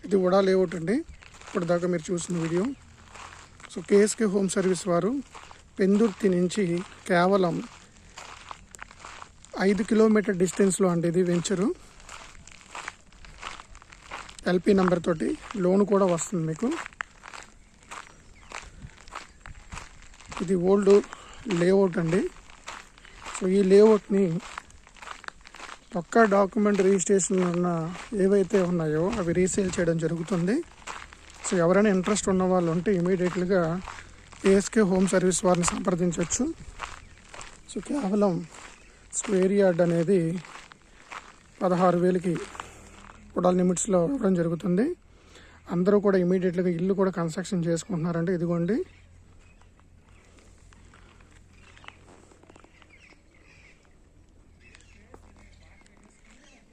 ఇది ఉడా లేఅవుట్ అండి. ఇప్పటిదాకా మీరు చూసిన video. So KSK home service వారు పెందుర్తి నుంచి కేవలం 5 కిలోమీటర్ డిస్టెన్స్లో అండి ఇది వెంచరు. ఎల్పి నెంబర్ తోటి లోన్ కూడా వస్తుంది మీకు. ఇది ఓల్డ్ లేఅవుట్ అండి. సో ఈ లేఅవుట్ని పక్కా డాక్యుమెంట్ రిజిస్ట్రేషన్ ఉన్న ఏవైతే ఉన్నాయో అవి రీసేల్ చేయడం జరుగుతుంది. సో ఎవరైనా ఇంట్రెస్ట్ ఉన్న వాళ్ళు ఉంటే ఇమీడియట్గా కేఎస్కే హోమ్ సర్వీస్ వారిని సంప్రదించవచ్చు. సో కేవలం స్క్వేర్ యార్డ్ అనేది 16,000కి కుడాల్ లిమిట్స్లో ఇవ్వడం జరుగుతుంది. అందరూ కూడా ఇమీడియట్గా ఇల్లు కూడా కన్స్ట్రక్షన్ చేసుకుంటున్నారంటే ఇదిగోండి